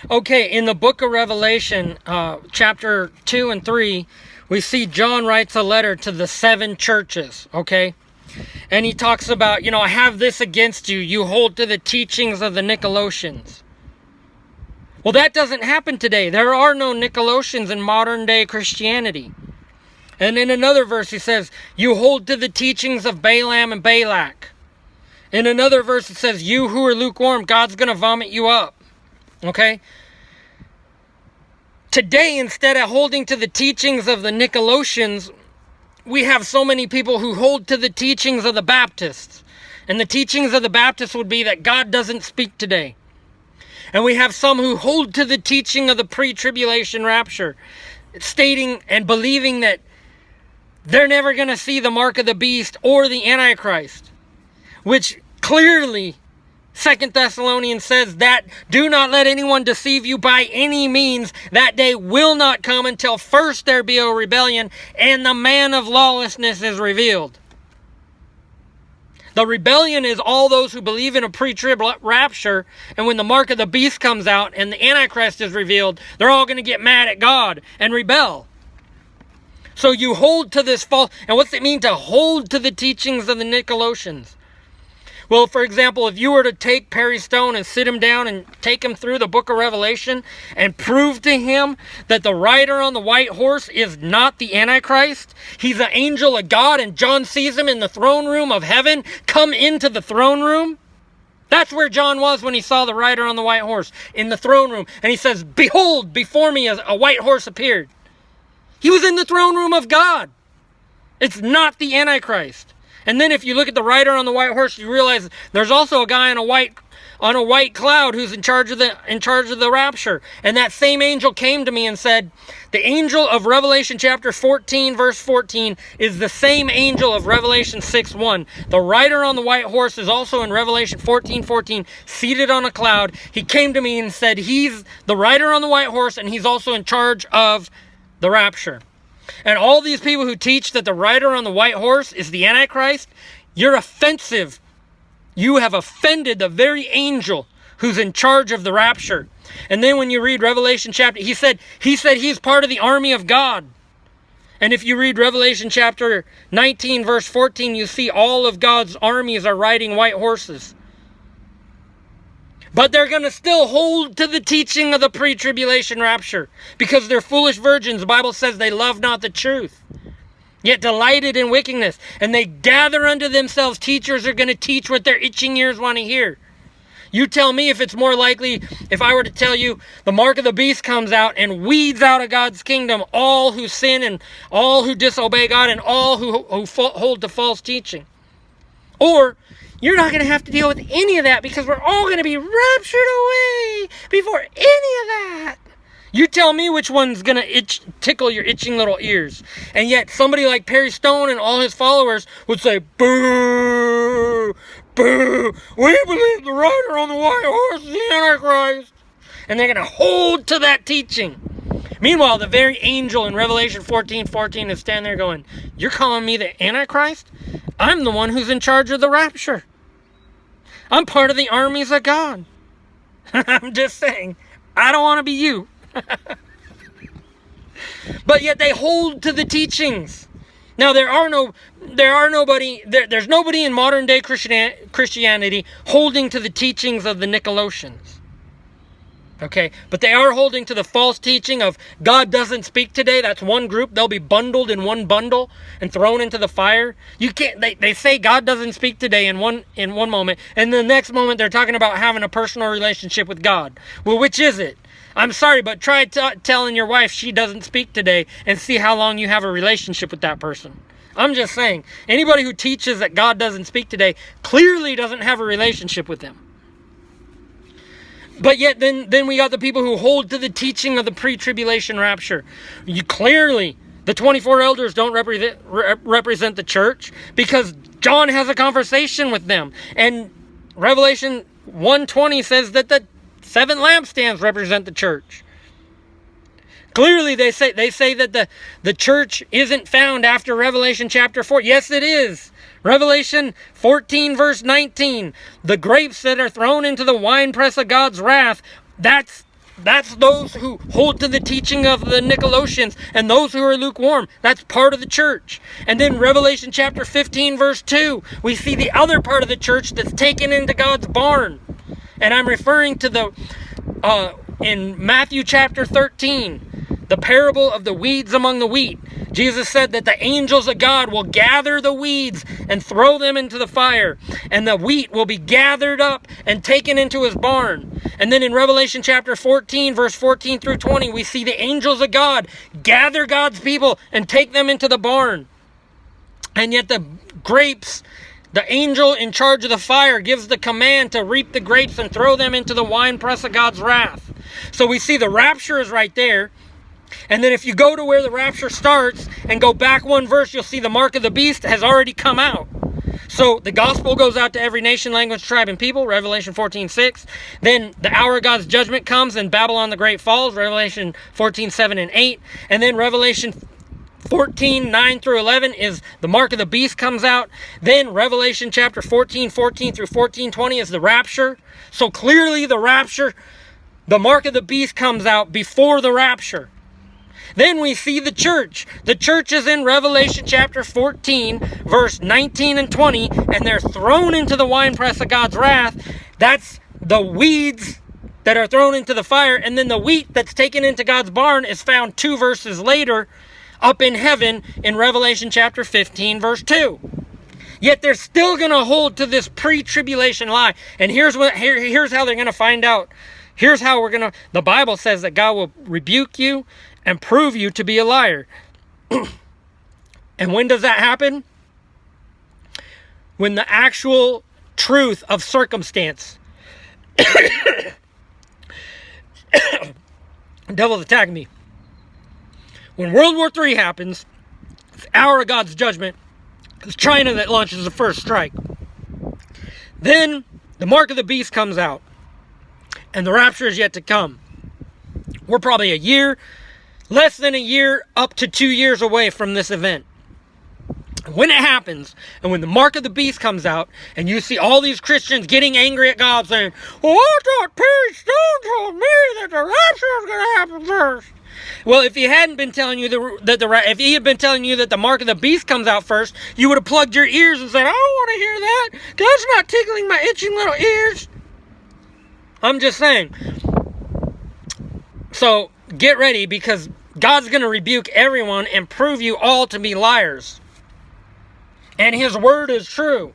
Okay, in the book of Revelation, chapter 2 and 3, we see John writes a letter to the 7 churches, okay? And he talks about, I have this against you. You hold to the teachings of the Nicolaitans. Well, that doesn't happen today. There are no Nicolaitans in modern day Christianity. And in another verse he says, you hold to the teachings of Balaam and Balak. In another verse it says, you who are lukewarm, God's going to vomit you up. Okay? Today, instead of holding to the teachings of the Nicolaitans, we have so many people who hold to the teachings of the Baptists. And the teachings of the Baptists would be that God doesn't speak today. And we have some who hold to the teaching of the pre-tribulation rapture, stating and believing that they're never going to see the mark of the beast or the Antichrist, which clearly 2 Thessalonians says that do not let anyone deceive you by any means. That day will not come until first there be a rebellion and the man of lawlessness is revealed. The rebellion is all those who believe in a pre-trib rapture, and when the mark of the beast comes out and the Antichrist is revealed, they're all going to get mad at God and rebel. So you hold to this false, and what's it mean to hold to the teachings of the Nicolaitans? Well, for example, if you were to take Perry Stone and sit him down and take him through the book of Revelation and prove to him that the rider on the white horse is not the Antichrist, he's an angel of God, and John sees him in the throne room of heaven come into the throne room. That's where John was when he saw the rider on the white horse, in the throne room. And he says, behold, before me a white horse appeared. He was in the throne room of God. It's not the Antichrist. And then if you look at the rider on the white horse, you realize there's also a guy on a white cloud who's in charge of the rapture. And that same angel came to me and said, the angel of Revelation chapter 14, verse 14, is the same angel of Revelation 6:1. The rider on the white horse is also in Revelation 14:14, seated on a cloud. He came to me and said, he's the rider on the white horse, and he's also in charge of the rapture. And all these people who teach that the rider on the white horse is the Antichrist, you're offensive. You have offended the very angel who's in charge of the rapture. And then when you read Revelation chapter, he said he's part of the army of God. And if you read Revelation chapter 19, verse 14, you see all of God's armies are riding white horses. But they're going to still hold to the teaching of the pre-tribulation rapture because they're foolish virgins. The Bible says they love not the truth, yet delighted in wickedness. And they gather unto themselves teachers who are going to teach what their itching ears want to hear. You tell me if it's more likely if I were to tell you the mark of the beast comes out and weeds out of God's kingdom all who sin and all who disobey God and all who hold to false teaching. Or you're not going to have to deal with any of that because we're all going to be raptured away before any of that. You tell me which one's going to tickle your itching little ears. And yet somebody like Perry Stone and all his followers would say, boo, boo, we believe the rider on the white horse is the Antichrist. And they're going to hold to that teaching. Meanwhile, the very angel in Revelation 14:14 is standing there going, you're calling me the Antichrist? I'm the one who's in charge of the rapture. I'm part of the armies of God. I'm just saying, I don't want to be you. But yet they hold to the teachings. Now there's nobody in modern day Christianity holding to the teachings of the Nicolaitans. Okay, but they are holding to the false teaching of God doesn't speak today. That's one group. They'll be bundled in one bundle and thrown into the fire. You can't. They say God doesn't speak today in one moment, and the next moment they're talking about having a personal relationship with God. Well, which is it? I'm sorry, but try telling your wife she doesn't speak today and see how long you have a relationship with that person. I'm just saying, anybody who teaches that God doesn't speak today clearly doesn't have a relationship with him. But yet then we got the people who hold to the teaching of the pre-tribulation rapture. The 24 elders don't represent the church because John has a conversation with them. And Revelation 1:20 says that the 7 lampstands represent the church. Clearly they say that the church isn't found after Revelation chapter 4. Yes, it is. Revelation 14 verse 19. The grapes that are thrown into the winepress of God's wrath, that's That's those who hold to the teaching of the Nicolaitans and those who are lukewarm. That's part of the church. And then Revelation chapter 15 verse 2, we see the other part of the church that's taken into God's barn. And I'm referring to the in Matthew chapter 13, the parable of the weeds among the wheat. Jesus said that the angels of God will gather the weeds and throw them into the fire, and the wheat will be gathered up and taken into his barn. And then in Revelation chapter 14, verse 14 through 20, we see the angels of God gather God's people and take them into the barn. And yet the grapes, the angel in charge of the fire gives the command to reap the grapes and throw them into the winepress of God's wrath. So we see the rapture is right there. And then if you go to where the rapture starts and go back one verse, you'll see the mark of the beast has already come out. So the gospel goes out to every nation, language, tribe, and people, Revelation 14:6. Then the hour of God's judgment comes and Babylon the Great falls, Revelation 14:7 and 8. And then Revelation 14:9 through 11 is the mark of the beast comes out. Then Revelation chapter 14 through 14:20 is the rapture. So clearly the rapture, the mark of the beast comes out before the rapture. Then we see the church. The church is in Revelation chapter 14, verse 19 and 20, and they're thrown into the winepress of God's wrath. That's the weeds that are thrown into the fire, and then the wheat that's taken into God's barn is found 2 verses later up in heaven in Revelation chapter 15, verse 2. Yet they're still going to hold to this pre-tribulation lie. And here's how they're going to find out. Here's how the Bible says that God will rebuke you and prove you to be a liar. And when does that happen? When the actual truth of circumstance. The devil's attacking me. When World War III happens, the hour of God's judgment, it's China that launches the first strike. Then the mark of the beast comes out, and the rapture is yet to come. We're probably a year, less than a year, up to 2 years away from this event. When it happens, and when the mark of the beast comes out, and you see all these Christians getting angry at God saying, well, I thought Perry Stone told me that the rapture was going to happen first. Well, if he hadn't been telling you if he had been telling you that the mark of the beast comes out first, you would have plugged your ears and said, I don't want to hear that. God's not tickling my itching little ears. I'm just saying. So get ready, because God's going to rebuke everyone and prove you all to be liars. And his word is true.